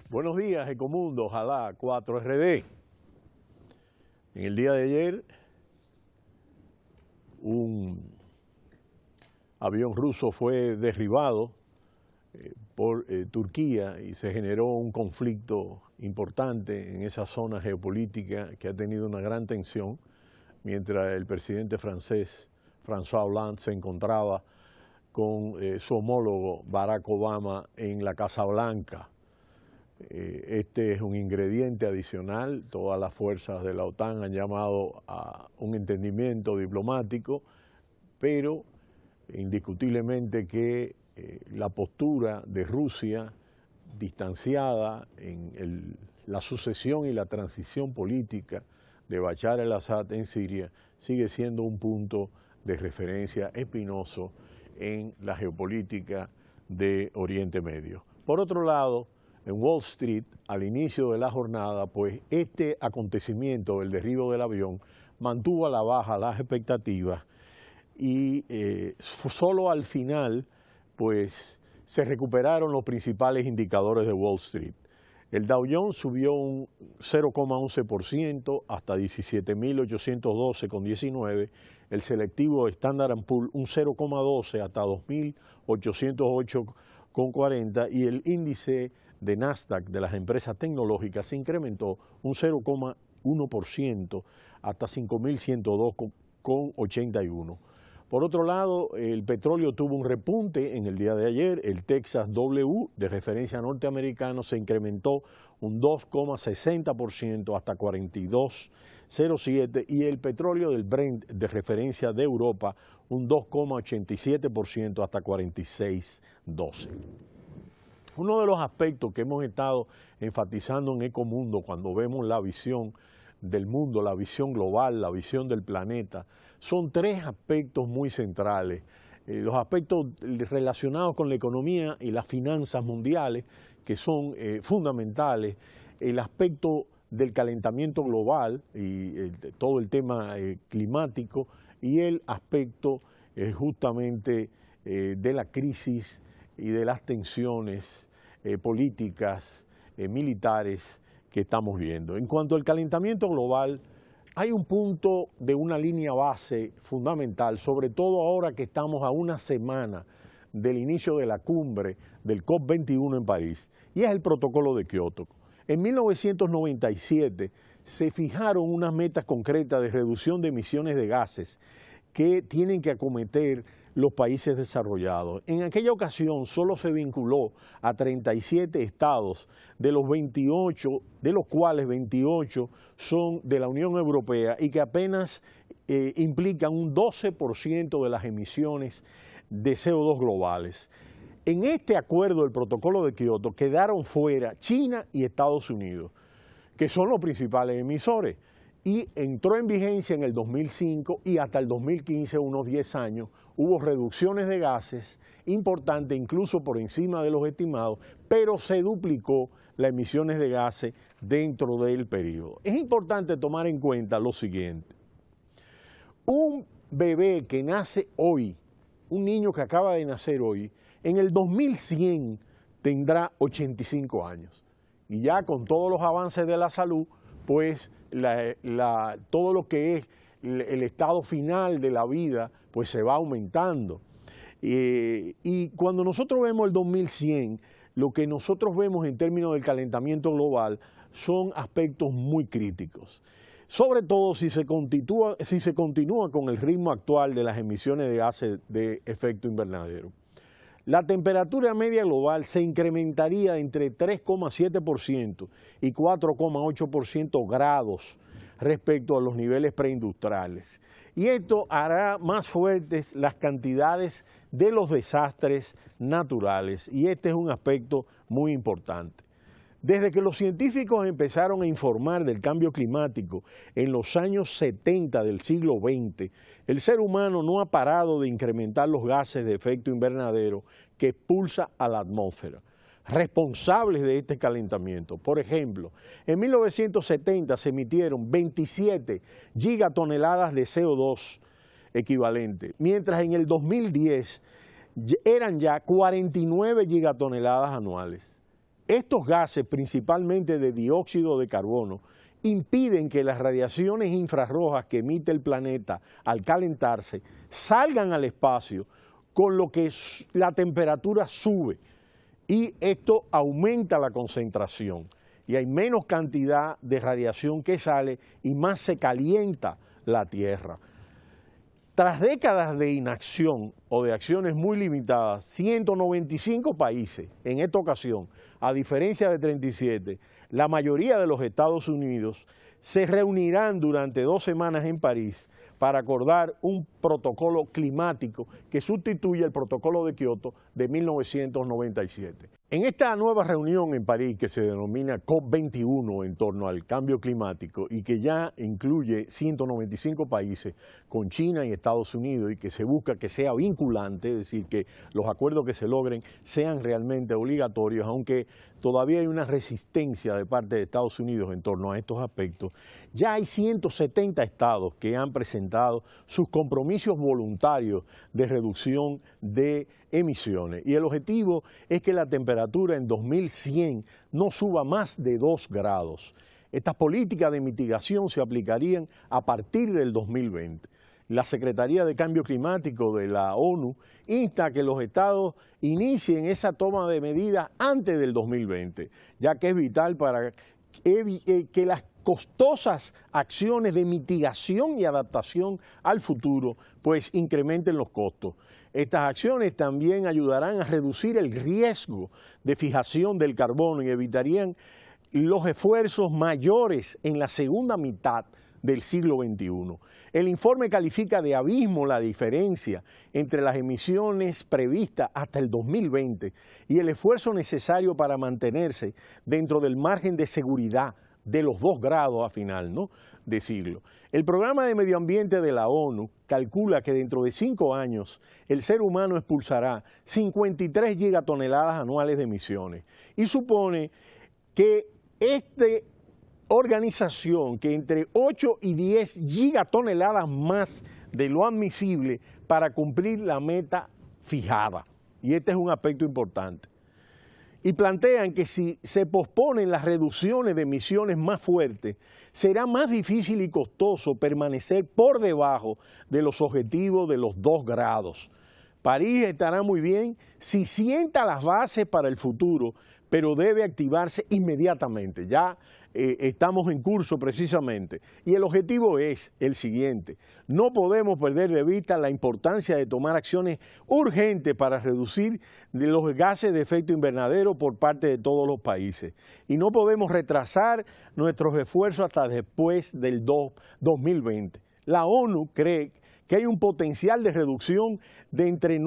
Buenos días, Ecomundo, ojalá 4RD. En el día de ayer, un avión ruso fue derribado por Turquía y se generó un conflicto importante en esa zona geopolítica que ha tenido una gran tensión, mientras el presidente francés, François Hollande, se encontraba con su homólogo Barack Obama en la Casa Blanca. Este es un ingrediente adicional. Todas las fuerzas de la OTAN han llamado a un entendimiento diplomático, pero indiscutiblemente que la postura de Rusia, distanciada en la sucesión y la transición política de Bashar al-Assad en Siria, sigue siendo un punto de referencia espinoso en la geopolítica de Oriente Medio. Por otro lado, en Wall Street, al inicio de la jornada, pues este acontecimiento, el derribo del avión, mantuvo a la baja las expectativas y solo al final, pues, se recuperaron los principales indicadores de Wall Street. El Dow Jones subió un 0,11% hasta 17.812,19. El selectivo Standard & Poor's un 0,12 hasta 2.808,40 y el índice de Nasdaq de las empresas tecnológicas se incrementó un 0,1% hasta 5.102,81. Por otro lado, el petróleo tuvo un repunte en el día de ayer. El Texas W de referencia norteamericano se incrementó un 2,60% hasta 42,07 y el petróleo del Brent de referencia de Europa un 2,87% hasta 46,12. Uno de los aspectos que hemos estado enfatizando en Ecomundo cuando vemos la visión del mundo, la visión global, la visión del planeta, son tres aspectos muy centrales. Los aspectos relacionados con la economía y las finanzas mundiales, que son fundamentales, el aspecto del calentamiento global y todo el tema climático y el aspecto justamente de la crisis y de las tensiones políticas, militares que estamos viendo. En cuanto al calentamiento global, hay un punto de una línea base fundamental, sobre todo ahora que estamos a una semana del inicio de la cumbre del COP21 en París, y es el protocolo de Kioto. En 1997 se fijaron unas metas concretas de reducción de emisiones de gases que tienen que acometer los países desarrollados. En aquella ocasión solo se vinculó a 37 estados, de los 28, de los cuales 28 son de la Unión Europea y que apenas implican un 12% de las emisiones de CO2 globales. En este acuerdo del protocolo de Kioto quedaron fuera China y Estados Unidos, que son los principales emisores, y entró en vigencia en el 2005 y hasta el 2015, unos 10 años, hubo reducciones de gases importantes, incluso por encima de los estimados, pero se duplicó las emisiones de gases dentro del periodo. Es importante tomar en cuenta lo siguiente: un bebé que nace hoy, un niño que acaba de nacer hoy, en el 2100 tendrá 85 años. Y ya con todos los avances de la salud, pues todo lo que es el estado final de la vida, pues se va aumentando. Y cuando nosotros vemos el 2100, lo que nosotros vemos en términos del calentamiento global son aspectos muy críticos. Sobre todo si se continúa con el ritmo actual de las emisiones de gases de efecto invernadero. La temperatura media global se incrementaría entre 3,7% y 4,8% grados respecto a los niveles preindustriales. Y esto hará más fuertes las cantidades de los desastres naturales, y este es un aspecto muy importante. Desde que los científicos empezaron a informar del cambio climático en los años 70 del siglo XX, el ser humano no ha parado de incrementar los gases de efecto invernadero que expulsa a la atmósfera, responsables de este calentamiento. Por ejemplo, en 1970 se emitieron 27 gigatoneladas de CO2 equivalente, mientras en el 2010 eran ya 49 gigatoneladas anuales. Estos gases, principalmente de dióxido de carbono, impiden que las radiaciones infrarrojas que emite el planeta al calentarse salgan al espacio, con lo que la temperatura sube y esto aumenta la concentración y hay menos cantidad de radiación que sale y más se calienta la Tierra. Tras décadas de inacción o de acciones muy limitadas, 195 países en esta ocasión, a diferencia de 37, la mayoría de los Estados Unidos se reunirán durante 2 semanas en París para acordar un protocolo climático que sustituye el protocolo de Kioto de 1997. En esta nueva reunión en París, que se denomina COP21 en torno al cambio climático y que ya incluye 195 países con China y Estados Unidos y que se busca que sea vinculante, es decir, que los acuerdos que se logren sean realmente obligatorios, aunque todavía hay una resistencia de parte de Estados Unidos en torno a estos aspectos, ya hay 170 estados que han presentado sus compromisos voluntarios de reducción de emisiones y el objetivo es que la temperatura en 2100 no suba más de 2 grados. Estas políticas de mitigación se aplicarían a partir del 2020. La Secretaría de Cambio Climático de la ONU insta a que los estados inicien esa toma de medidas antes del 2020, ya que es vital para que las costosas acciones de mitigación y adaptación al futuro pues incrementen los costos. Estas acciones también ayudarán a reducir el riesgo de fijación del carbono y evitarían los esfuerzos mayores en la segunda mitad del siglo XXI. El informe califica de abismo la diferencia entre las emisiones previstas hasta el 2020 y el esfuerzo necesario para mantenerse dentro del margen de seguridad de los 2 grados a final de siglo. El Programa de Medio Ambiente de la ONU calcula que dentro de 5 años el ser humano expulsará 53 gigatoneladas anuales de emisiones y supone que esta organización que entre 8 y 10 gigatoneladas más de lo admisible para cumplir la meta fijada. Y este es un aspecto importante. Y plantean que si se posponen las reducciones de emisiones más fuertes, será más difícil y costoso permanecer por debajo de los objetivos de los 2 grados. París estará muy bien si sienta las bases para el futuro, pero debe activarse inmediatamente. Ya estamos en curso precisamente. Y el objetivo es el siguiente: no podemos perder de vista la importancia de tomar acciones urgentes para reducir los gases de efecto invernadero por parte de todos los países. Y no podemos retrasar nuestros esfuerzos hasta después del 2020. La ONU cree que hay un potencial de reducción de entre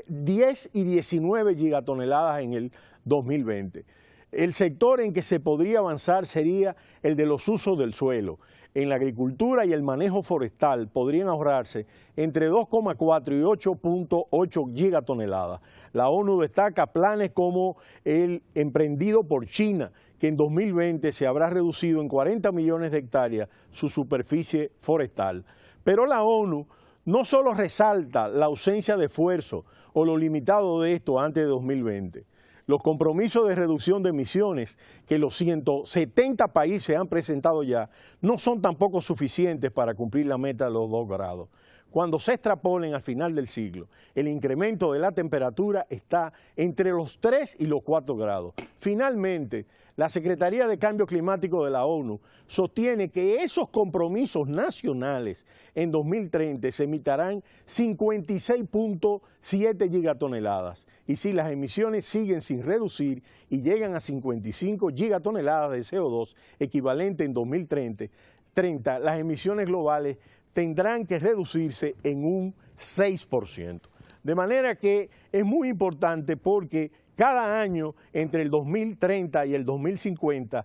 10 y 19 gigatoneladas en el 2020. El sector en que se podría avanzar sería el de los usos del suelo. En la agricultura y el manejo forestal podrían ahorrarse entre 2,4 y 8,8 gigatoneladas. La ONU destaca planes como el emprendido por China, que en 2020 se habrá reducido en 40 millones de hectáreas su superficie forestal. Pero la ONU no solo resalta la ausencia de esfuerzo o lo limitado de esto antes de 2020. Los compromisos de reducción de emisiones que los 170 países han presentado ya no son tampoco suficientes para cumplir la meta de los 2 grados. Cuando se extrapolen al final del siglo, el incremento de la temperatura está entre los 3 y los 4 grados. Finalmente, la Secretaría de Cambio Climático de la ONU sostiene que esos compromisos nacionales en 2030 se emitirán 56,7 gigatoneladas y si las emisiones siguen sin reducir y llegan a 55 gigatoneladas de CO2 equivalente en 2030, las emisiones globales tendrán que reducirse en un 6%. De manera que es muy importante porque cada año entre el 2030 y el 2050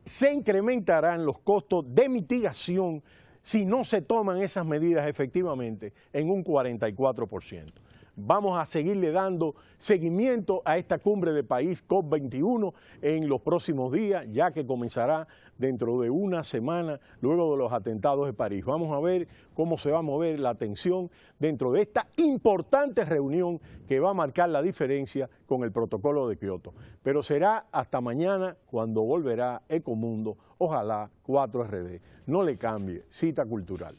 se incrementarán los costos de mitigación si no se toman esas medidas efectivamente en un 44%. vamos a seguirle dando seguimiento a esta cumbre de París COP21 en los próximos días, ya que comenzará dentro de una semana luego de los atentados de París. Vamos a ver cómo se va a mover la atención dentro de esta importante reunión que va a marcar la diferencia con el protocolo de Kioto. Pero será hasta mañana cuando volverá Ecomundo, ojalá 4RD. No le cambie, cita cultural.